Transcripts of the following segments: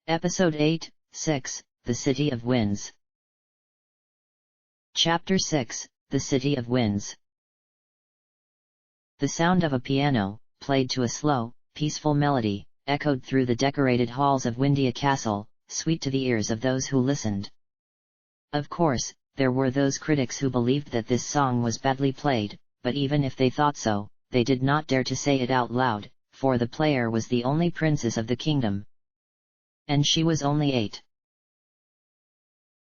Episode 8, 6, The City of Winds. Chapter 6, The City of Winds. The sound of a piano, played to a slow, peaceful melody, echoed through the decorated halls of Windia Castle, sweet to the ears of those who listened. Of course, there were those critics who believed that this song was badly played, but even if they thought so, they did not dare to say it out loud, for the player was the only princess of the kingdom. And she was only 8.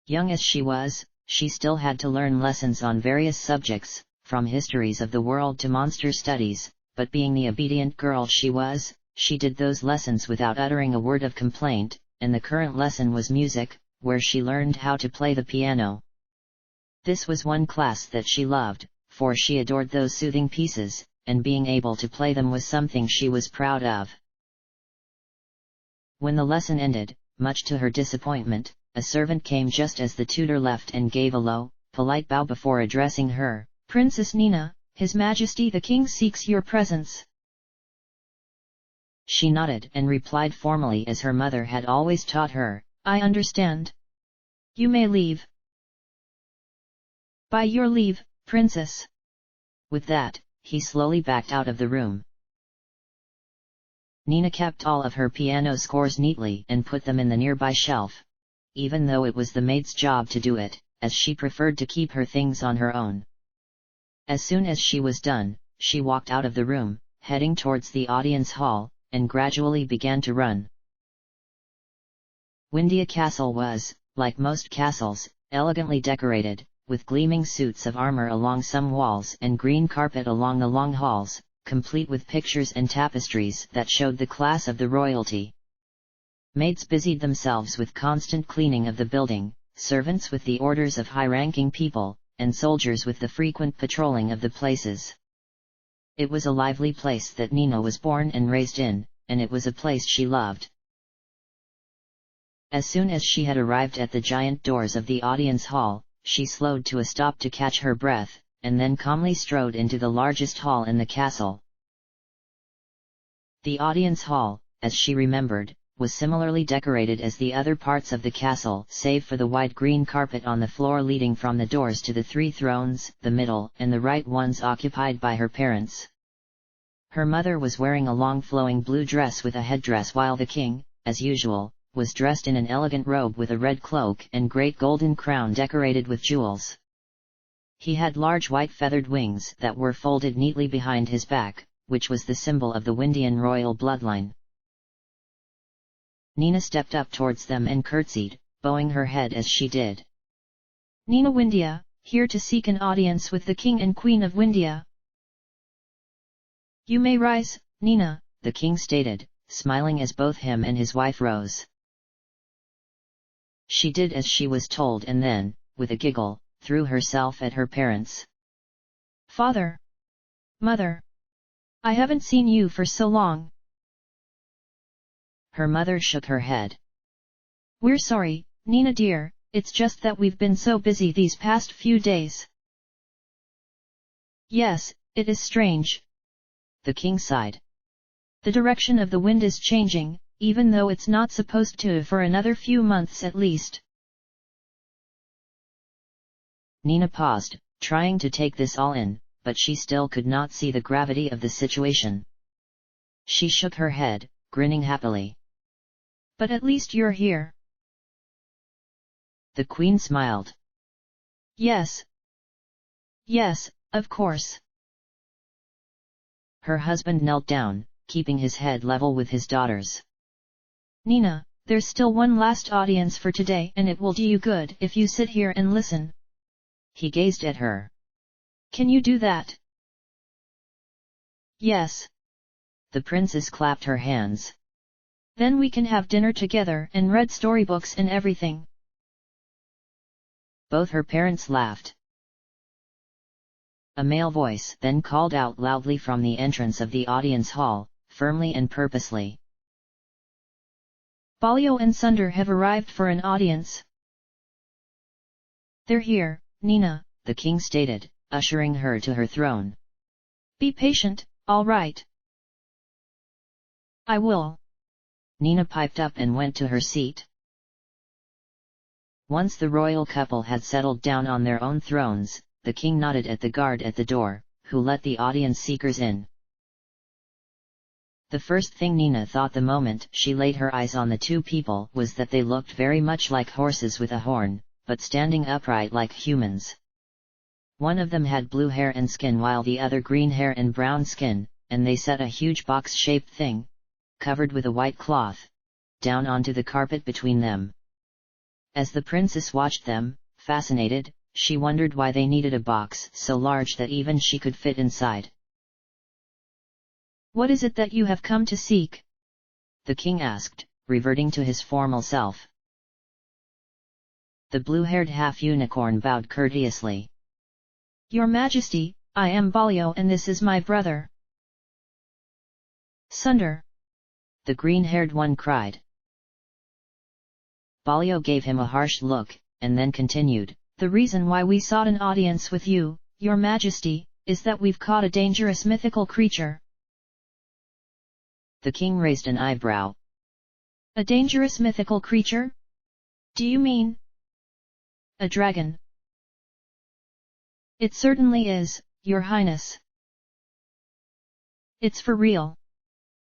Young as she was, she still had to learn lessons on various subjects, from histories of the world to monster studies, but being the obedient girl she was, she did those lessons without uttering a word of complaint, and the current lesson was music, where she learned how to play the piano. This was one class that she loved, for she adored those soothing pieces, and being able to play them was something she was proud of. When the lesson ended, much to her disappointment, a servant came just as the tutor left and gave a low, polite bow before addressing her. "Princess Nina, His Majesty the King seeks your presence." She nodded and replied formally as her mother had always taught her, "I understand. You may leave." "By your leave, Princess." With that, he slowly backed out of the room. Nina kept all of her piano scores neatly and put them in the nearby shelf. Even though it was the maid's job to do it, as she preferred to keep her things on her own. As soon as she was done, she walked out of the room, heading towards the audience hall, and gradually began to run. Windia Castle was, like most castles, elegantly decorated, with gleaming suits of armor along some walls and green carpet along the long halls, complete with pictures and tapestries that showed the class of the royalty. Maids busied themselves with constant cleaning of the building, servants with the orders of high-ranking people, and soldiers with the frequent patrolling of the places. It was a lively place that Nina was born and raised in, and it was a place she loved. As soon as she had arrived at the giant doors of the audience hall, she slowed to a stop to catch her breath, and then calmly strode into the largest hall in the castle. The audience hall, as she remembered, was similarly decorated as the other parts of the castle, save for the wide green carpet on the floor leading from the doors to the 3 thrones, the middle and the right ones occupied by her parents. Her mother was wearing a long flowing blue dress with a headdress, while the king, as usual, was dressed in an elegant robe with a red cloak and great golden crown decorated with jewels. He had large white feathered wings that were folded neatly behind his back, which was the symbol of the Windian royal bloodline. Nina stepped up towards them and curtsied, bowing her head as she did. "Nina Windia, here to seek an audience with the King and Queen of Windia." "You may rise, Nina," the king stated, smiling as both him and his wife rose. She did as she was told and then, with a giggle, threw herself at her parents. "Father! Mother! I haven't seen you for so long." Her mother shook her head. "We're sorry, Nina dear, it's just that we've been so busy these past few days." "Yes, it is strange." The king sighed. "The direction of the wind is changing, even though it's not supposed to for another few months at least." Nina paused, trying to take this all in, but she still could not see the gravity of the situation. She shook her head, grinning happily. "But at least you're here." The queen smiled. "Yes. Yes, of course." Her husband knelt down, keeping his head level with his daughter's. "Nina, there's still one last audience for today and it will do you good if you sit here and listen." He gazed at her. "Can you do that?" "Yes." The princess clapped her hands. "Then we can have dinner together and read storybooks and everything." Both her parents laughed. A male voice then called out loudly from the entrance of the audience hall, firmly and purposely. "Balio and Sunder have arrived for an audience." "They're here, Nina," the king stated, ushering her to her throne. "Be patient, all right?" "I will." Nina piped up and went to her seat. Once the royal couple had settled down on their own thrones, the king nodded at the guard at the door, who let the audience seekers in. The first thing Nina thought the moment she laid her eyes on the two people was that they looked very much like horses with a horn, but standing upright like humans. One of them had blue hair and skin while the other green hair and brown skin, and they set a huge box-shaped thing, covered with a white cloth, down onto the carpet between them. As the princess watched them, fascinated, she wondered why they needed a box so large that even she could fit inside. "What is it that you have come to seek?" the king asked, reverting to his formal self. The blue-haired half-unicorn bowed courteously. "Your Majesty, I am Balio and this is my brother, Sunder," the green-haired one cried. Balio gave him a harsh look, and then continued, "The reason why we sought an audience with you, Your Majesty, is that we've caught a dangerous mythical creature." The king raised an eyebrow. "A dangerous mythical creature? Do you mean a dragon?" "It certainly is, Your Highness. It's for real,"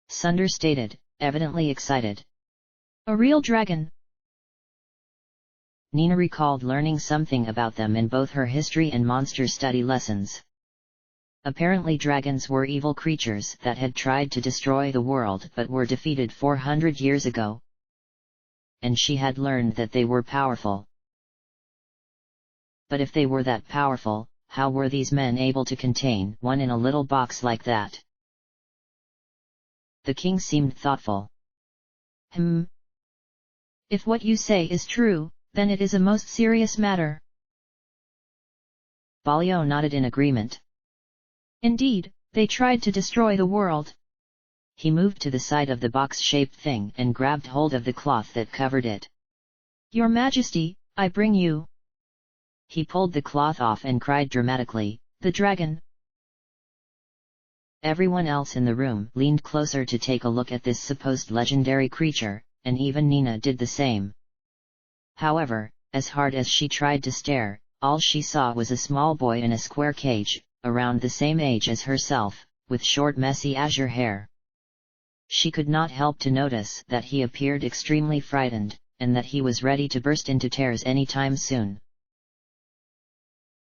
Sunder stated, evidently excited. "A real dragon." Nina recalled learning something about them in both her history and monster study lessons. Apparently dragons were evil creatures that had tried to destroy the world but were defeated 400 years ago. And she had learned that they were powerful. But if they were that powerful, how were these men able to contain one in a little box like that? The king seemed thoughtful. If what you say is true, then it is a most serious matter." Balio nodded in agreement. "Indeed, they tried to destroy the world." He moved to the side of the box-shaped thing and grabbed hold of the cloth that covered it. "Your Majesty, I bring you." He pulled the cloth off and cried dramatically, "The dragon!" Everyone else in the room leaned closer to take a look at this supposed legendary creature, and even Nina did the same. However, as hard as she tried to stare, all she saw was a small boy in a square cage, around the same age as herself, with short messy azure hair. She could not help to notice that he appeared extremely frightened, and that he was ready to burst into tears any time soon.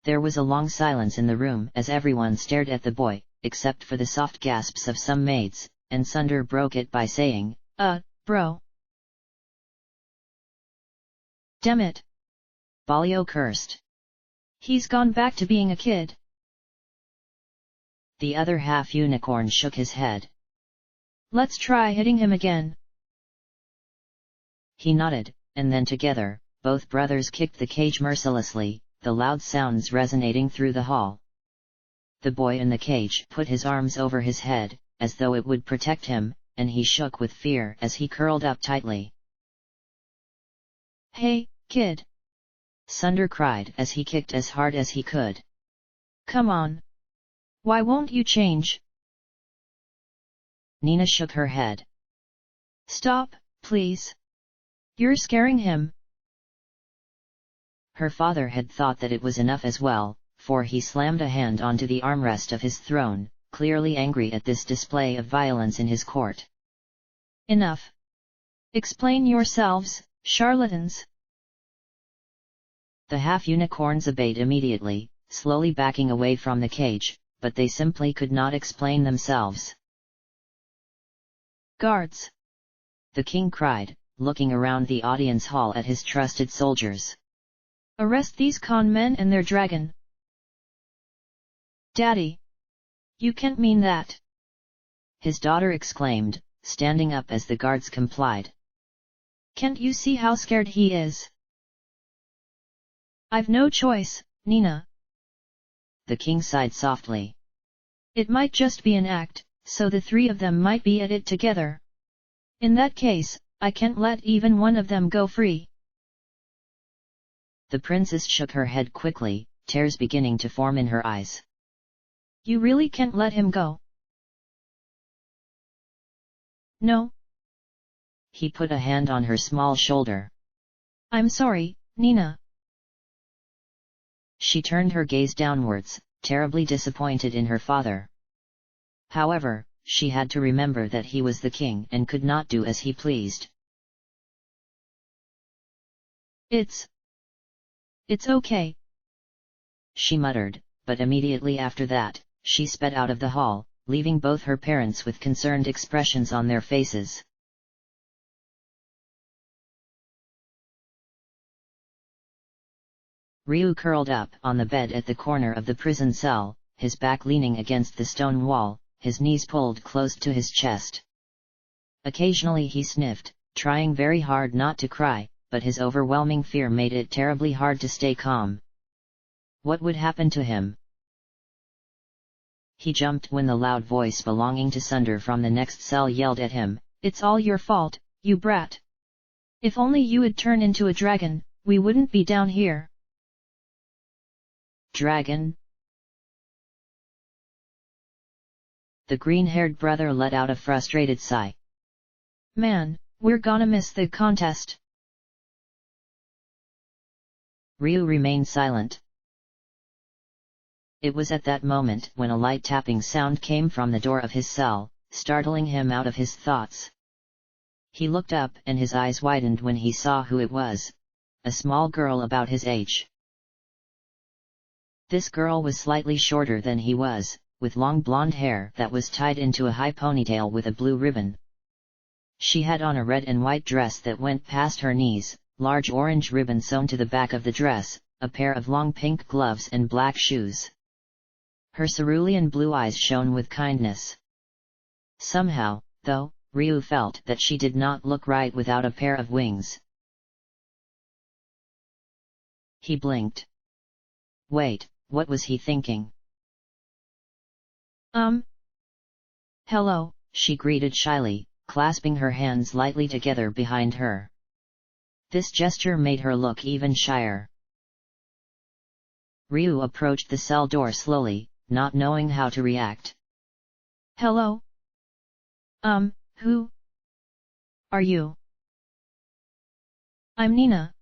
There was a long silence in the room as everyone stared at the boy, except for the soft gasps of some maids, and Sunder broke it by saying, Bro. Damn it. Balio cursed. He's gone back to being a kid." The other half-unicorn shook his head. "Let's try hitting him again." He nodded, and then together, both brothers kicked the cage mercilessly, the loud sounds resonating through the hall. The boy in the cage put his arms over his head, as though it would protect him, and he shook with fear as he curled up tightly. "Hey, kid!" Sunder cried as he kicked as hard as he could. "Come on! Why won't you change?" Nina shook her head. "Stop, please! You're scaring him!" Her father had thought that it was enough as well, for he slammed a hand onto the armrest of his throne, clearly angry at this display of violence in his court. "Enough! Explain yourselves, charlatans!" The half-unicorns obeyed immediately, slowly backing away from the cage, but they simply could not explain themselves. "Guards!" the king cried, looking around the audience hall at his trusted soldiers. "Arrest these con men and their dragon!" "Daddy! You can't mean that!" his daughter exclaimed, standing up as the guards complied. "Can't you see how scared he is?" "I've no choice, Nina." The king sighed softly. "It might just be an act, so the three of them might be at it together. In that case, I can't let even one of them go free." The princess shook her head quickly, tears beginning to form in her eyes. "You really can't let him go?" "No. He put a hand on her small shoulder. I'm sorry, Nina. She turned her gaze downwards, terribly disappointed in her father. However, she had to remember that he was the king and could not do as he pleased. It's okay, she muttered, but immediately after that, she sped out of the hall, leaving both her parents with concerned expressions on their faces. Ryu curled up on the bed at the corner of the prison cell, his back leaning against the stone wall, his knees pulled close to his chest. Occasionally he sniffed, trying very hard not to cry, but his overwhelming fear made it terribly hard to stay calm. What would happen to him? He jumped when the loud voice belonging to Sunder from the next cell yelled at him, "It's all your fault, you brat! If only you would turn into a dragon, we wouldn't be down here." Dragon? The green-haired brother let out a frustrated sigh. Man, we're gonna miss the contest. Ryu remained silent. It was at that moment when a light tapping sound came from the door of his cell, startling him out of his thoughts. He looked up and his eyes widened when he saw who it was. A small girl about his age. This girl was slightly shorter than he was, with long blonde hair that was tied into a high ponytail with a blue ribbon. She had on a red and white dress that went past her knees, large orange ribbon sewn to the back of the dress, a pair of long pink gloves and black shoes. Her cerulean blue eyes shone with kindness. Somehow, though, Ryu felt that she did not look right without a pair of wings. He blinked. Wait, what was he thinking? Hello, she greeted shyly, clasping her hands lightly together behind her. This gesture made her look even shyer. Ryu approached the cell door slowly, not knowing how to react. Hello? Who are you? I'm Nina.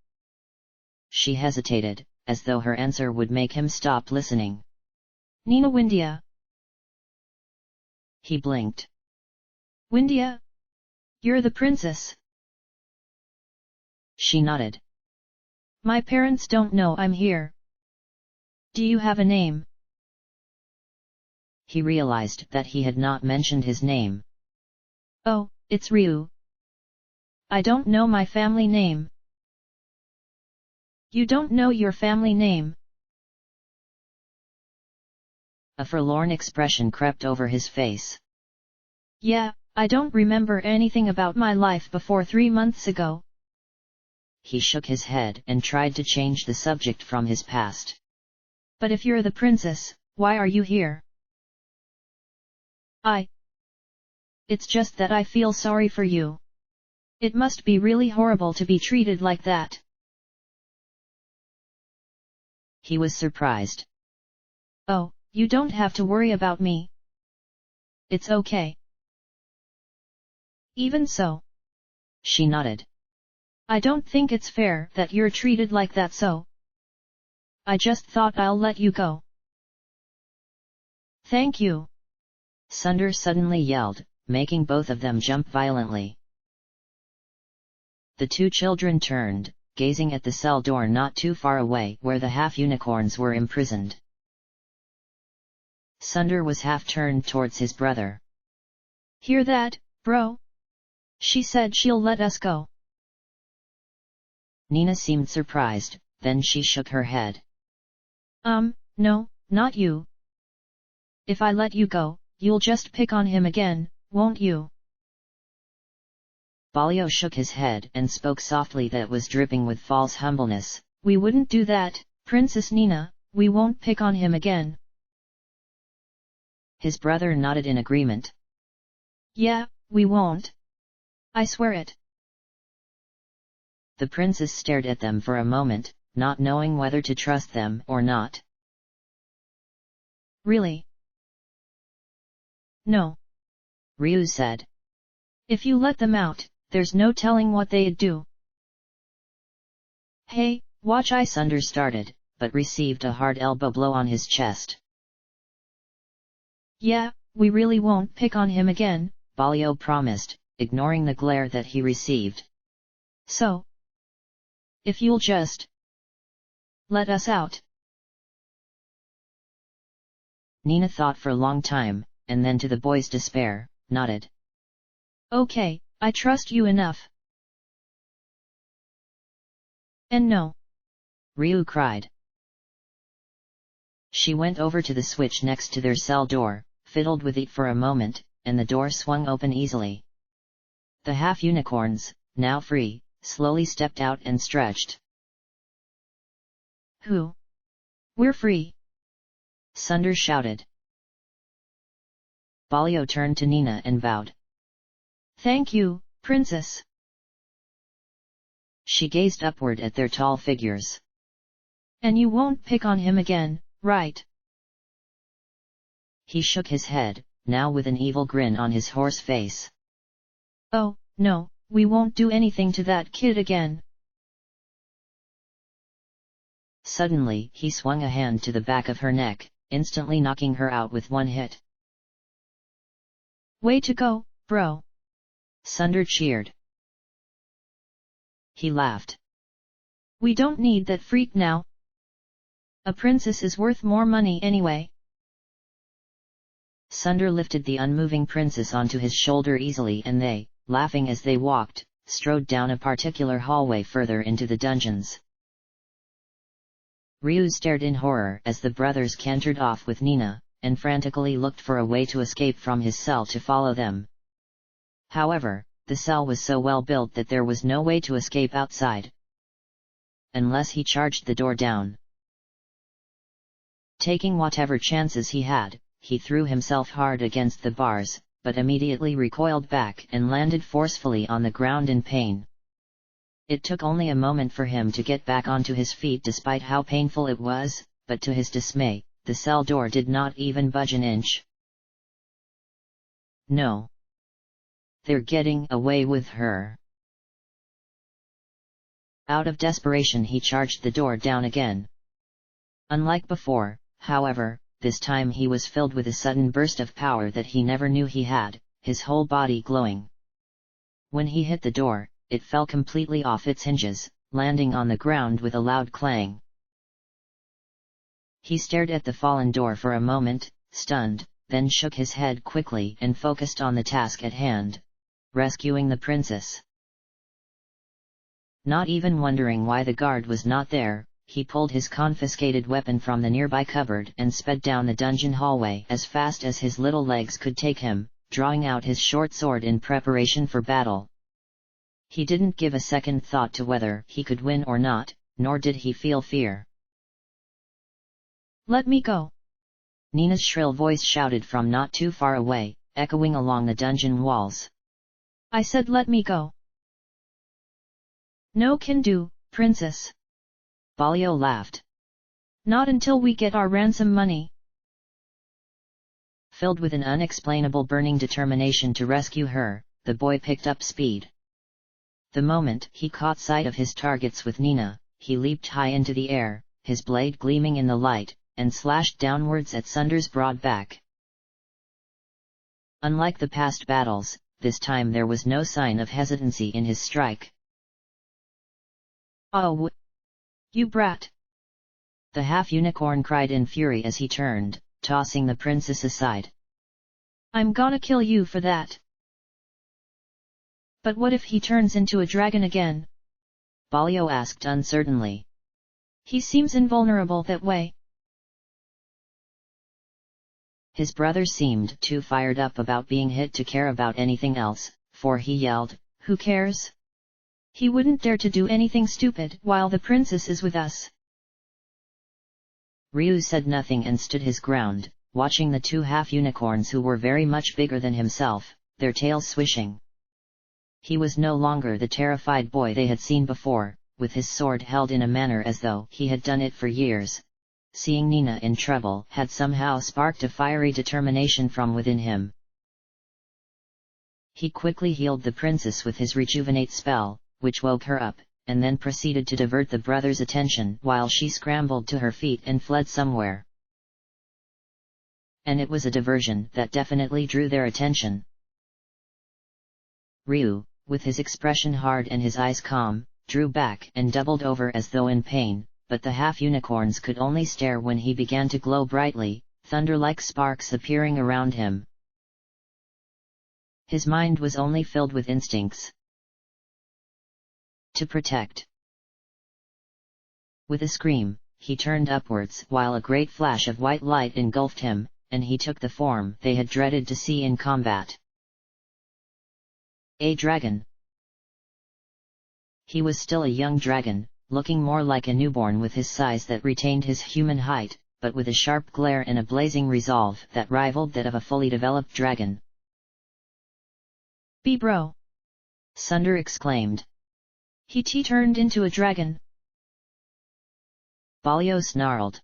She hesitated, as though her answer would make him stop listening. Nina Windia. He blinked. Windia? You're the princess. She nodded. My parents don't know I'm here. Do you have a name? He realized that he had not mentioned his name. Oh, it's Ryu. I don't know my family name. You don't know your family name? A forlorn expression crept over his face. Yeah, I don't remember anything about my life before 3 months ago. He shook his head and tried to change the subject from his past. But if you're the princess, why are you here? It's just that I feel sorry for you. It must be really horrible to be treated like that. He was surprised. Oh, you don't have to worry about me. It's okay. Even so. She nodded. I don't think it's fair that you're treated like that, so I just thought I'll let you go. Thank you. Sunder suddenly yelled, making both of them jump violently. The two children turned, gazing at the cell door not too far away where the half-unicorns were imprisoned. Sunder was half-turned towards his brother. Hear that, bro? She said she'll let us go. Nina seemed surprised, then she shook her head. No, not you. If I let you go, you'll just pick on him again, won't you? Balio shook his head and spoke softly that was dripping with false humbleness. We wouldn't do that, Princess Nina, we won't pick on him again. His brother nodded in agreement. Yeah, we won't. I swear it. The princess stared at them for a moment, not knowing whether to trust them or not. Really? No. Ryu said. If you let them out, there's no telling what they'd do. Hey, watch I Sunder started, but received a hard elbow blow on his chest. Yeah, we really won't pick on him again, Balio promised, ignoring the glare that he received. So, if you'll just let us out. Nina thought for a long time, and then to the boy's despair, nodded. Okay, I trust you enough. And no. Ryu cried. She went over to the switch next to their cell door, fiddled with it for a moment, and the door swung open easily. The half-unicorns, now free, slowly stepped out and stretched. Who? We're free! Sunder shouted. Balio turned to Nina and bowed. Thank you, Princess. She gazed upward at their tall figures. And you won't pick on him again, right? He shook his head, now with an evil grin on his horse face. Oh, no, we won't do anything to that kid again. Suddenly he swung a hand to the back of her neck, instantly knocking her out with one hit. Way to go, bro! Sunder cheered. He laughed. We don't need that freak now. A princess is worth more money anyway. Sunder lifted the unmoving princess onto his shoulder easily and they, laughing as they walked, strode down a particular hallway further into the dungeons. Ryu stared in horror as the brothers cantered off with Nina, and frantically looked for a way to escape from his cell to follow them. However, the cell was so well built that there was no way to escape outside, unless he charged the door down. Taking whatever chances he had, he threw himself hard against the bars, but immediately recoiled back and landed forcefully on the ground in pain. It took only a moment for him to get back onto his feet despite how painful it was, but to his dismay, the cell door did not even budge an inch. No. They're getting away with her. Out of desperation he charged the door down again. Unlike before, however, this time he was filled with a sudden burst of power that he never knew he had, his whole body glowing. When he hit the door, it fell completely off its hinges, landing on the ground with a loud clang. He stared at the fallen door for a moment, stunned, then shook his head quickly and focused on the task at hand: rescuing the princess. Not even wondering why the guard was not there, he pulled his confiscated weapon from the nearby cupboard and sped down the dungeon hallway as fast as his little legs could take him, drawing out his short sword in preparation for battle. He didn't give a second thought to whether he could win or not, nor did he feel fear. Let me go! Nina's shrill voice shouted from not too far away, echoing along the dungeon walls. I said let me go! No can do, princess. Balio laughed. Not until we get our ransom money. Filled with an unexplainable burning determination to rescue her, the boy picked up speed. The moment he caught sight of his targets with Nina, he leaped high into the air, his blade gleaming in the light, and slashed downwards at Sunder's broad back. Unlike the past battles, this time there was no sign of hesitancy in his strike. Oh! You brat! The half-unicorn cried in fury as he turned, tossing the princess aside. I'm gonna kill you for that! But what if he turns into a dragon again? Balio asked uncertainly. He seems invulnerable that way. His brother seemed too fired up about being hit to care about anything else, for he yelled, Who cares? He wouldn't dare to do anything stupid while the princess is with us. Ryu said nothing and stood his ground, watching the two half-unicorns who were very much bigger than himself, their tails swishing. He was no longer the terrified boy they had seen before, with his sword held in a manner as though he had done it for years. Seeing Nina in trouble had somehow sparked a fiery determination from within him. He quickly healed the princess with his rejuvenate spell, which woke her up, and then proceeded to divert the brothers' attention while she scrambled to her feet and fled somewhere. And it was a diversion that definitely drew their attention. Ryu, with his expression hard and his eyes calm, drew back and doubled over as though in pain, but the half-unicorns could only stare when he began to glow brightly, thunder-like sparks appearing around him. His mind was only filled with instincts. To protect. With a scream, he turned upwards while a great flash of white light engulfed him, and he took the form they had dreaded to see in combat. A dragon. He was still a young dragon, looking more like a newborn with his size that retained his human height, but with a sharp glare and a blazing resolve that rivaled that of a fully developed dragon. Bro! Sunder exclaimed. He turned into a dragon. Balio snarled.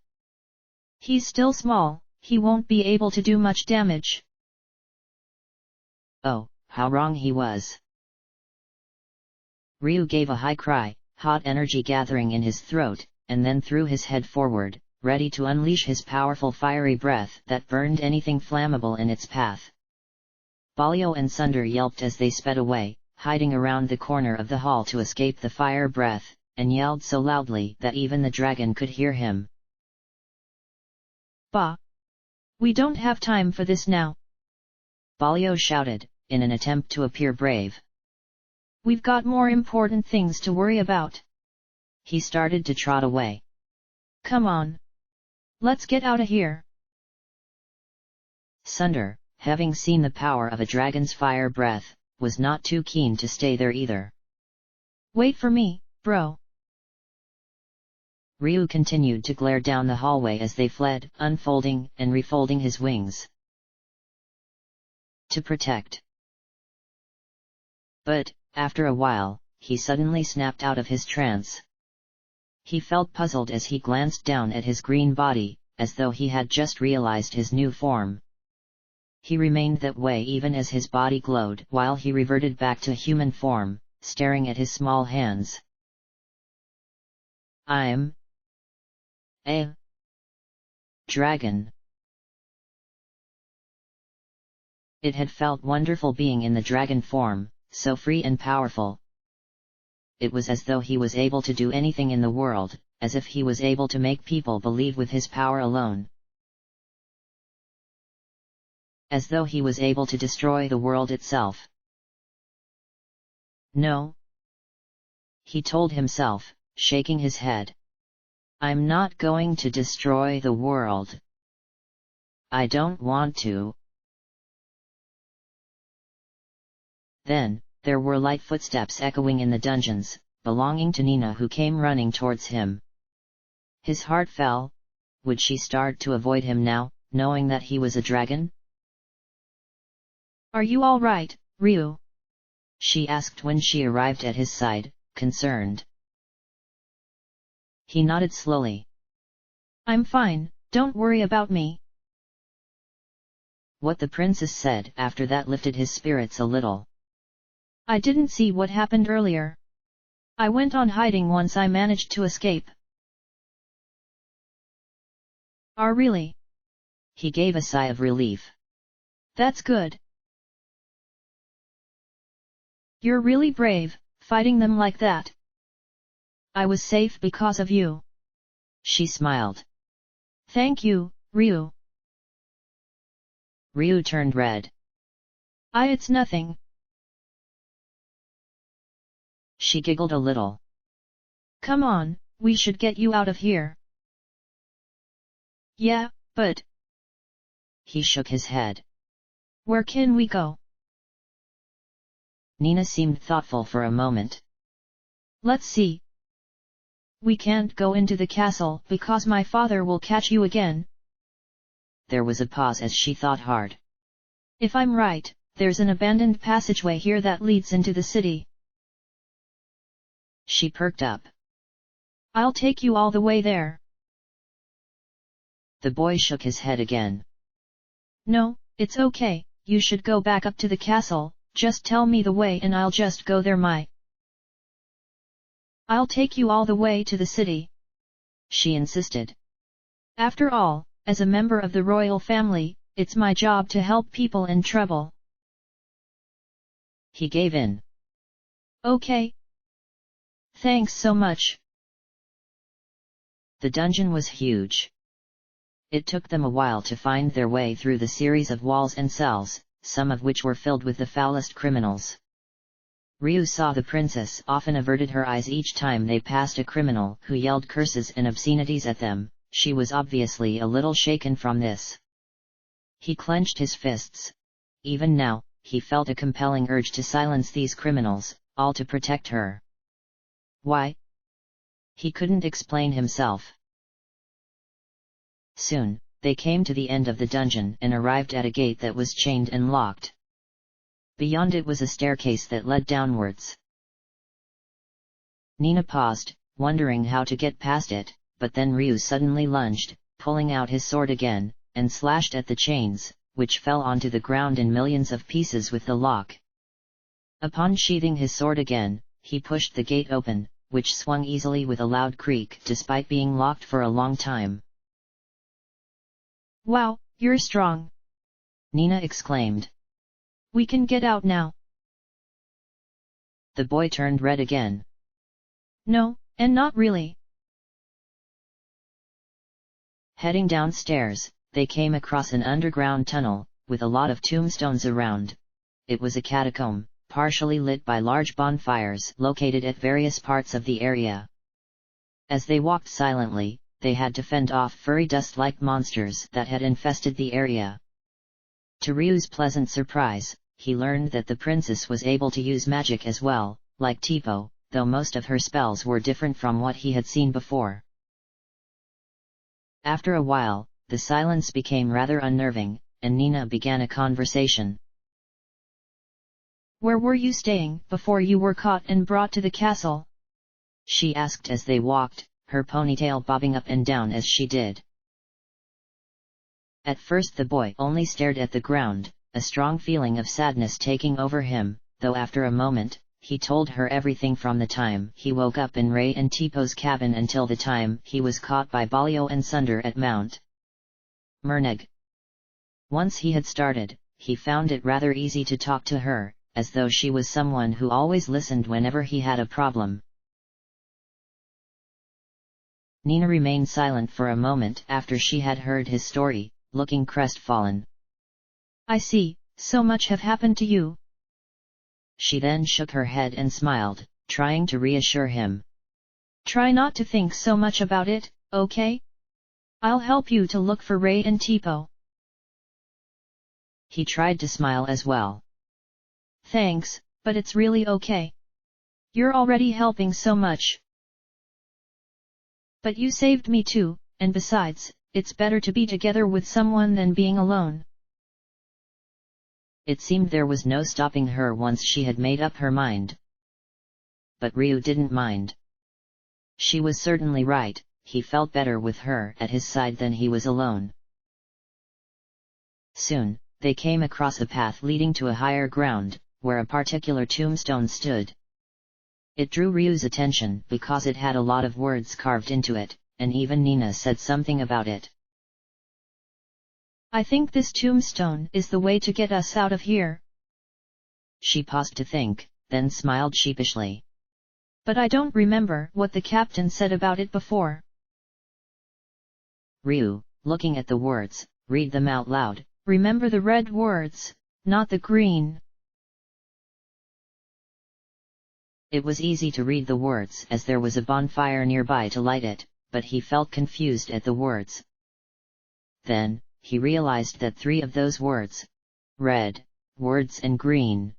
He's still small, he won't be able to do much damage. Oh, how wrong he was. Ryu gave a high cry, hot energy gathering in his throat, and then threw his head forward, ready to unleash his powerful fiery breath that burned anything flammable in its path. Balio and Sunder yelped as they sped away, hiding around the corner of the hall to escape the fire breath, and yelled so loudly that even the dragon could hear him. Bah! We don't have time for this now! Balio shouted, in an attempt to appear brave. We've got more important things to worry about. He started to trot away. Come on! Let's get out of here! Sunder, having seen the power of a dragon's fire breath, was not too keen to stay there either. Wait for me, bro! Ryu continued to glare down the hallway as they fled, unfolding and refolding his wings. To protect. But, after a while, he suddenly snapped out of his trance. He felt puzzled as he glanced down at his green body, as though he had just realized his new form. He remained that way even as his body glowed while he reverted back to human form, staring at his small hands. I'm a dragon. It had felt wonderful being in the dragon form, so free and powerful. It was as though he was able to do anything in the world, as if he was able to make people believe with his power alone. As though he was able to destroy the world itself. No, he told himself, shaking his head. I'm not going to destroy the world. I don't want to. Then, there were light footsteps echoing in the dungeons, belonging to Nina, who came running towards him. His heart fell. Would she start to avoid him now, knowing that he was a dragon? Are you all right, Ryu? She asked when she arrived at his side, concerned. He nodded slowly. I'm fine, don't worry about me. What the princess said after that lifted his spirits a little. I didn't see what happened earlier. I went on hiding once I managed to escape. Really? He gave a sigh of relief. That's good. You're really brave, fighting them like that. I was safe because of you. She smiled. Thank you, Ryu. Ryu turned red. It's nothing. She giggled a little. Come on, we should get you out of here. Yeah, but... He shook his head. Where can we go? Nina seemed thoughtful for a moment. Let's see. We can't go into the castle because my father will catch you again. There was a pause as she thought hard. If I'm right, there's an abandoned passageway here that leads into the city. She perked up. I'll take you all the way there. The boy shook his head again. No, it's okay, you should go back up to the castle, just tell me the way and I'll just go there. I'll take you all the way to the city," she insisted. "After all, as a member of the royal family, it's my job to help people in trouble." He gave in. "Okay. Thanks so much." The dungeon was huge. It took them a while to find their way through the series of walls and cells, some of which were filled with the foulest criminals. Ryu saw the princess often averted her eyes each time they passed a criminal who yelled curses and obscenities at them. She was obviously a little shaken from this. He clenched his fists. Even now, he felt a compelling urge to silence these criminals, all to protect her. Why? He couldn't explain himself. Soon, they came to the end of the dungeon and arrived at a gate that was chained and locked. Beyond it was a staircase that led downwards. Nina paused, wondering how to get past it, but then Ryu suddenly lunged, pulling out his sword again, and slashed at the chains, which fell onto the ground in millions of pieces with the lock. Upon sheathing his sword again, he pushed the gate open, which swung easily with a loud creak despite being locked for a long time. "Wow, you're strong!" Nina exclaimed. "We can get out now." The boy turned red again. "No, and not really." Heading downstairs, they came across an underground tunnel, with a lot of tombstones around. It was a catacomb, partially lit by large bonfires located at various parts of the area. As they walked silently, they had to fend off furry dust-like monsters that had infested the area. To Ryu's pleasant surprise, he learned that the princess was able to use magic as well, like Tipo, though most of her spells were different from what he had seen before. After a while, the silence became rather unnerving, and Nina began a conversation. "Where were you staying before you were caught and brought to the castle?" she asked as they walked, her ponytail bobbing up and down as she did. At first the boy only stared at the ground, a strong feeling of sadness taking over him, though after a moment, he told her everything from the time he woke up in Ray and Tipo's cabin until the time he was caught by Balio and Sunder at Mount Merneg. Once he had started, he found it rather easy to talk to her, as though she was someone who always listened whenever he had a problem. Nina remained silent for a moment after she had heard his story, looking crestfallen. "I see, so much have happened to you." She then shook her head and smiled, trying to reassure him. "Try not to think so much about it, okay? I'll help you to look for Ray and Tipo." He tried to smile as well. "Thanks, but it's really okay. You're already helping so much." "But you saved me too, and besides, it's better to be together with someone than being alone." It seemed there was no stopping her once she had made up her mind. But Ryu didn't mind. She was certainly right, he felt better with her at his side than he was alone. Soon, they came across a path leading to a higher ground, where a particular tombstone stood. It drew Ryu's attention because it had a lot of words carved into it, and even Nina said something about it. "I think this tombstone is the way to get us out of here." She paused to think, then smiled sheepishly. "But I don't remember what the captain said about it before." Ryu, looking at the words, read them out loud. "Remember the red words, not the green." It was easy to read the words as there was a bonfire nearby to light it, but he felt confused at the words. Then, he realized that 3 of those words, red, words and green,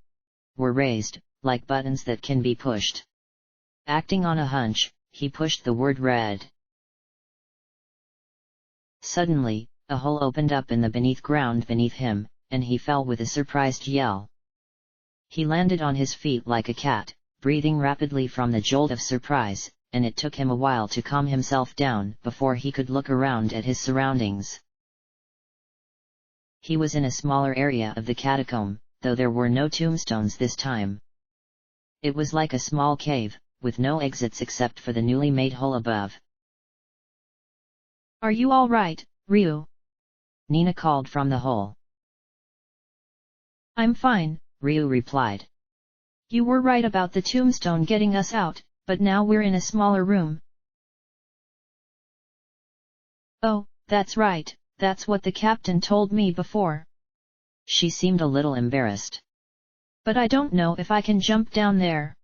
were raised, like buttons that can be pushed. Acting on a hunch, he pushed the word red. Suddenly, a hole opened up in the ground beneath him, and he fell with a surprised yell. He landed on his feet like a cat, breathing rapidly from the jolt of surprise, and it took him a while to calm himself down before he could look around at his surroundings. He was in a smaller area of the catacomb, though there were no tombstones this time. It was like a small cave, with no exits except for the newly made hole above. Are you all right, Ryu? Nina called from the hole. I'm fine, Ryu replied. You were right about the tombstone getting us out, but now we're in a smaller room. Oh, that's right, that's what the captain told me before. She seemed a little embarrassed. But I don't know if I can jump down there.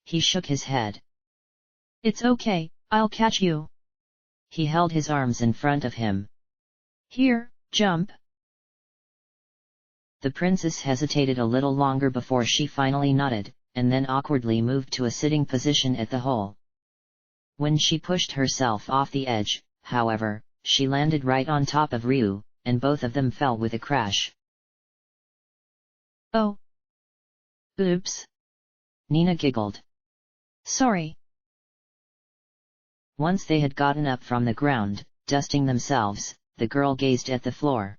He shook his head. It's okay, I'll catch you. He held his arms in front of him. Here, jump. The princess hesitated a little longer before she finally nodded, and then awkwardly moved to a sitting position at the hole. When she pushed herself off the edge, however, she landed right on top of Ryu, and both of them fell with a crash. Oh. Oops. Nina giggled. Sorry. Once they had gotten up from the ground, dusting themselves, the girl gazed at the floor.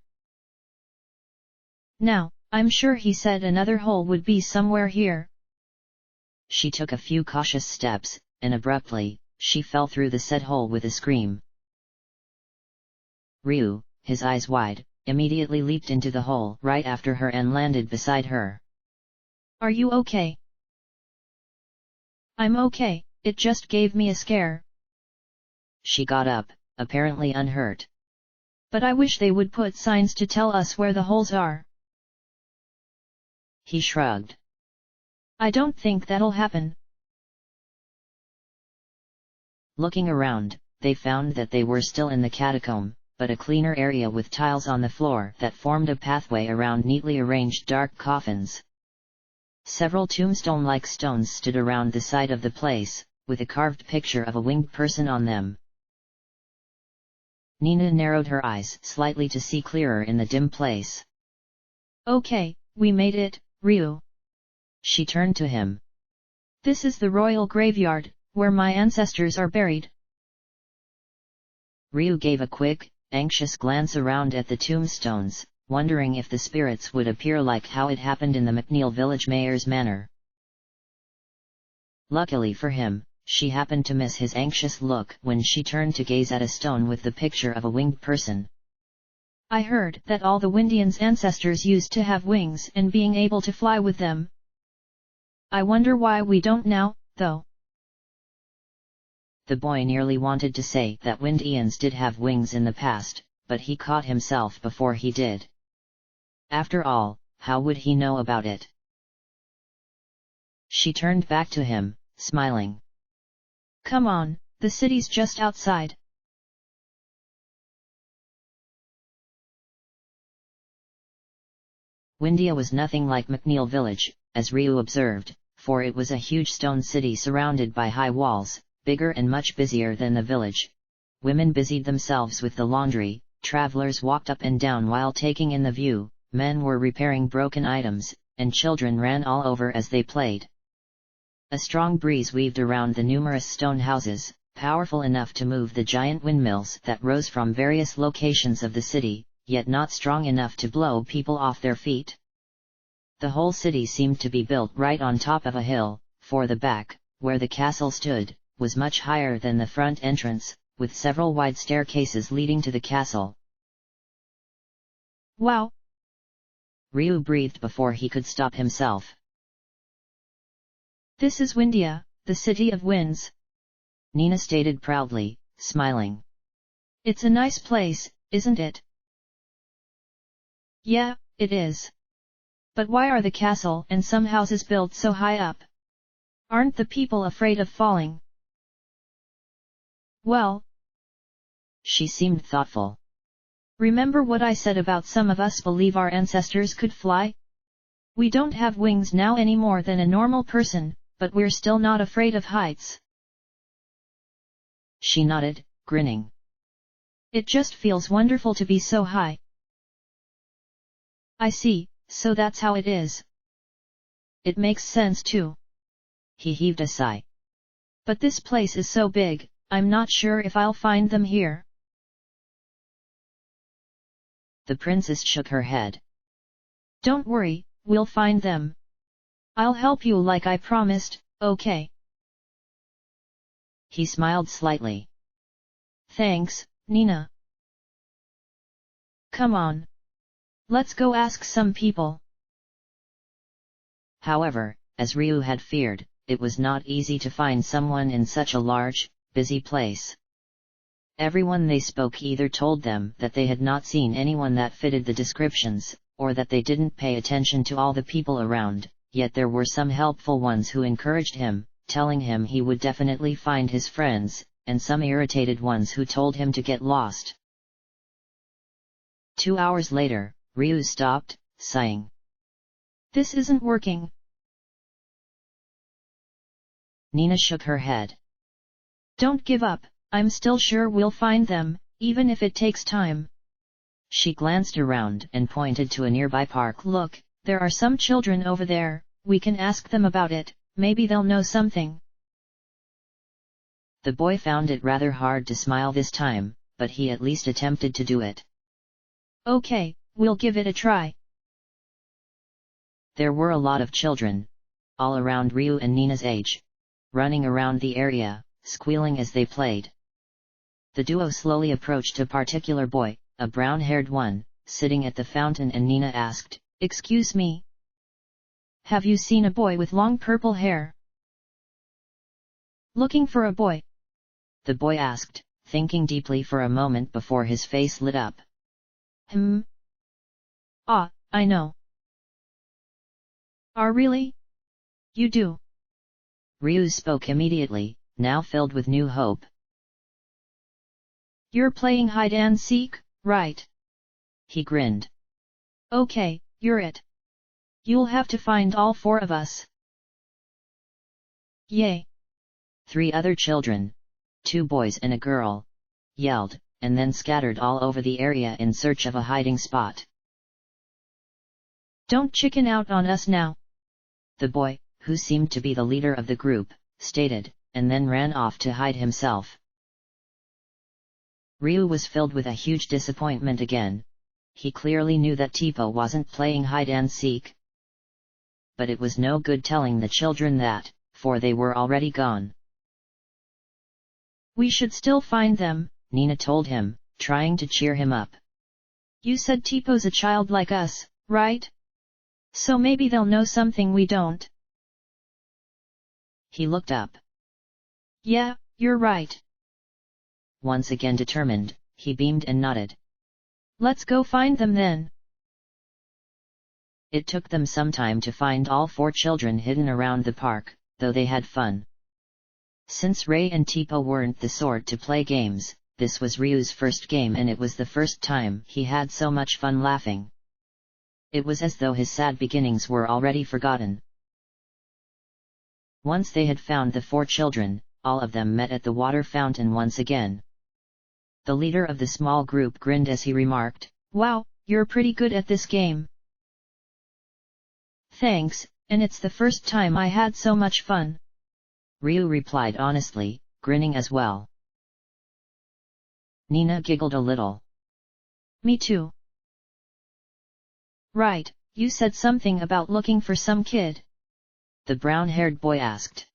Now, I'm sure he said another hole would be somewhere here. She took a few cautious steps, and abruptly, she fell through the said hole with a scream. Ryu, his eyes wide, immediately leaped into the hole right after her and landed beside her. Are you okay? I'm okay, it just gave me a scare. She got up, apparently unhurt. But I wish they would put signs to tell us where the holes are. He shrugged. I don't think that'll happen. Looking around, they found that they were still in the catacomb, but a cleaner area with tiles on the floor that formed a pathway around neatly arranged dark coffins. Several tombstone-like stones stood around the side of the place, with a carved picture of a winged person on them. Nina narrowed her eyes slightly to see clearer in the dim place. Okay, we made it, Ryu. She turned to him. This is the royal graveyard, where my ancestors are buried. Ryu gave a quick, anxious glance around at the tombstones, wondering if the spirits would appear like how it happened in the McNeil village mayor's manor. Luckily for him, she happened to miss his anxious look when she turned to gaze at a stone with the picture of a winged person. I heard that all the Windians' ancestors used to have wings and being able to fly with them. I wonder why we don't now, though. The boy nearly wanted to say that Windians did have wings in the past, but he caught himself before he did. After all, how would he know about it? She turned back to him, smiling. Come on, the city's just outside. Windia was nothing like McNeil village, as Ryu observed, for it was a huge stone city surrounded by high walls, bigger and much busier than the village. Women busied themselves with the laundry, travelers walked up and down while taking in the view, men were repairing broken items, and children ran all over as they played. A strong breeze weaved around the numerous stone houses, powerful enough to move the giant windmills that rose from various locations of the city, yet not strong enough to blow people off their feet. The whole city seemed to be built right on top of a hill, for the back, where the castle stood, was much higher than the front entrance, with several wide staircases leading to the castle. Wow! Ryu breathed before he could stop himself. This is Windia, the city of winds. Nina stated proudly, smiling. It's a nice place, isn't it? Yeah, it is. But why are the castle and some houses built so high up? Aren't the people afraid of falling? Well. She seemed thoughtful. Remember what I said about some of us believe our ancestors could fly? We don't have wings now any more than a normal person, but we're still not afraid of heights. She nodded, grinning. It just feels wonderful to be so high. I see, so that's how it is. It makes sense too. He heaved a sigh. But this place is so big, I'm not sure if I'll find them here. The princess shook her head. Don't worry, we'll find them. I'll help you like I promised, okay? He smiled slightly. Thanks, Nina. Come on. Let's go ask some people. However, as Ryu had feared, it was not easy to find someone in such a large, busy place. Everyone they spoke either told them that they had not seen anyone that fitted the descriptions, or that they didn't pay attention to all the people around, yet there were some helpful ones who encouraged him, telling him he would definitely find his friends, and some irritated ones who told him to get lost. 2 hours later, Ryu stopped, sighing. This isn't working. Nina shook her head. Don't give up, I'm still sure we'll find them, even if it takes time. She glanced around and pointed to a nearby park. Look, there are some children over there, we can ask them about it, maybe they'll know something. The boy found it rather hard to smile this time, but he at least attempted to do it. Okay, we'll give it a try. There were a lot of children, all around Ryu and Nina's age, running around the area, squealing as they played. The duo slowly approached a particular boy, a brown-haired one, sitting at the fountain, and Nina asked, "Excuse me? Have you seen a boy with long purple hair?" "Looking for a boy?" the boy asked, thinking deeply for a moment before his face lit up. Ah, I know. Ah, really? You do?" Ryu spoke immediately, now filled with new hope. "You're playing hide and seek, right?" He grinned. "Okay, you're it. You'll have to find all 4 of us." "Yay!" 3 other children, 2 boys and a girl, yelled, and then scattered all over the area in search of a hiding spot. "Don't chicken out on us now," the boy, who seemed to be the leader of the group, stated, and then ran off to hide himself. Ryu was filled with a huge disappointment again. He clearly knew that Tipo wasn't playing hide and seek. But it was no good telling the children that, for they were already gone. "We should still find them," Nina told him, trying to cheer him up. "You said Tipo's a child like us, right? So maybe they'll know something we don't." He looked up. "Yeah, you're right." Once again determined, he beamed and nodded. "Let's go find them then." It took them some time to find all 4 children hidden around the park, though they had fun. Since Ray and Tipo weren't the sort to play games, this was Ryu's first game, and it was the first time he had so much fun laughing. It was as though his sad beginnings were already forgotten. Once they had found the 4 children, all of them met at the water fountain once again. The leader of the small group grinned as he remarked, "Wow, you're pretty good at this game." "Thanks, and it's the first time I had so much fun," Ryu replied honestly, grinning as well. Nina giggled a little. "Me too." "Right, you said something about looking for some kid," the brown-haired boy asked.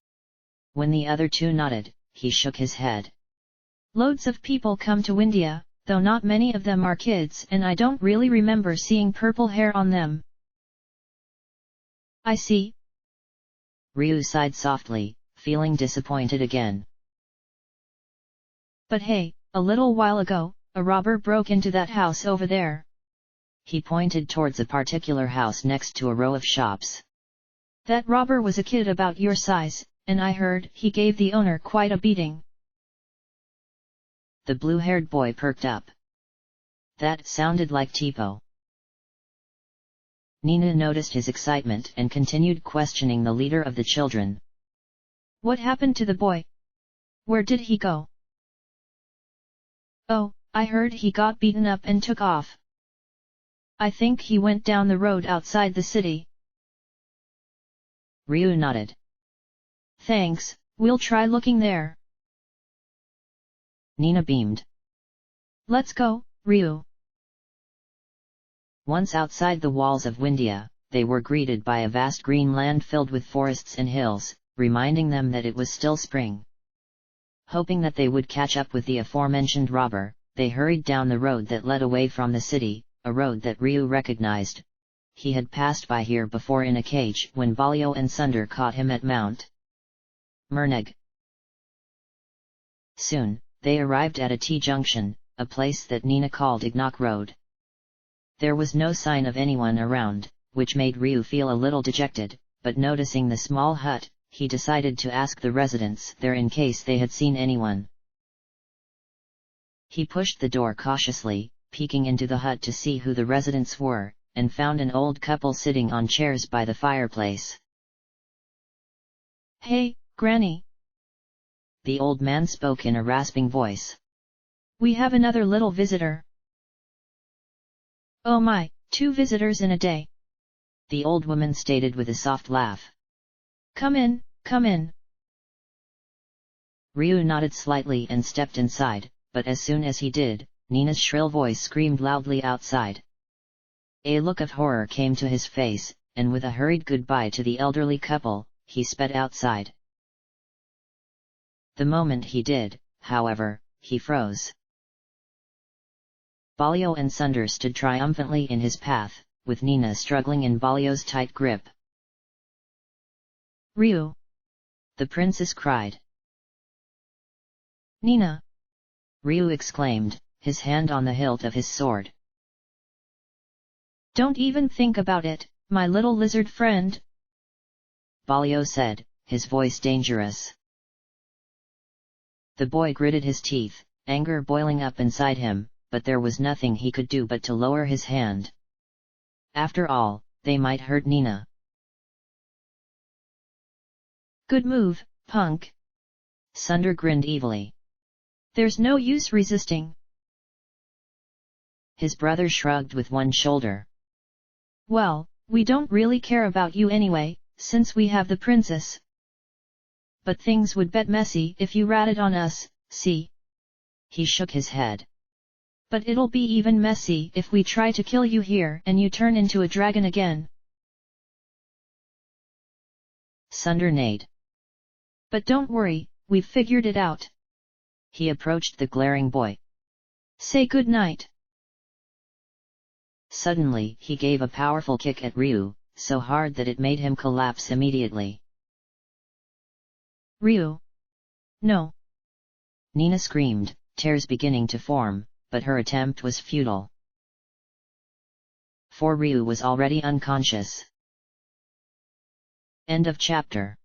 When the other 2 nodded, he shook his head. "Loads of people come to India, though not many of them are kids, and I don't really remember seeing purple hair on them." "I see." Ryu sighed softly, feeling disappointed again. "But hey, a little while ago, a robber broke into that house over there." He pointed towards a particular house next to a row of shops. "That robber was a kid about your size, and I heard he gave the owner quite a beating." The blue-haired boy perked up. That sounded like Tipo. Nina noticed his excitement and continued questioning the leader of the children. "What happened to the boy? Where did he go?" "Oh, I heard he got beaten up and took off. I think he went down the road outside the city." Ryu nodded. "Thanks, we'll try looking there." Nina beamed. "Let's go, Ryu." Once outside the walls of Windia, they were greeted by a vast green land filled with forests and hills, reminding them that it was still spring. Hoping that they would catch up with the aforementioned robber, they hurried down the road that led away from the city, a road that Ryu recognized. He had passed by here before in a cage when Balio and Sunder caught him at Mount Merneg. Soon, they arrived at a T-junction, a place that Nina called Ignok Road. There was no sign of anyone around, which made Ryu feel a little dejected, but noticing the small hut, he decided to ask the residents there in case they had seen anyone. He pushed the door cautiously, peeking into the hut to see who the residents were, and found an old couple sitting on chairs by the fireplace. "Hey, Granny!" The old man spoke in a rasping voice. "We have another little visitor." "Oh my, 2 visitors in a day!" the old woman stated with a soft laugh. Come in, come in." Ryu nodded slightly and stepped inside, but as soon as he did, Nina's shrill voice screamed loudly outside. A look of horror came to his face, and with a hurried goodbye to the elderly couple, he sped outside. The moment he did, however, he froze. Balio and Sunder stood triumphantly in his path, with Nina struggling in Balio's tight grip. "Ryu!" the princess cried. "Nina!" Ryu exclaimed, his hand on the hilt of his sword. "Don't even think about it, my little lizard friend," Balio said, his voice dangerous. The boy gritted his teeth, anger boiling up inside him, but there was nothing he could do but to lower his hand. After all, they might hurt Nina. "Good move, punk." Sunder grinned evilly. "There's no use resisting." His brother shrugged with one shoulder. "Well, we don't really care about you anyway, since we have the princess. But things would get messy if you ratted on us, see?" He shook his head. "But it'll be even messy if we try to kill you here and you turn into a dragon again." Sunder neighed. "But don't worry, we've figured it out." He approached the glaring boy. "Say good night." Suddenly he gave a powerful kick at Ryu, so hard that it made him collapse immediately. "Ryu! No!" Nina screamed, tears beginning to form, but her attempt was futile. For Ryu was already unconscious. End of chapter.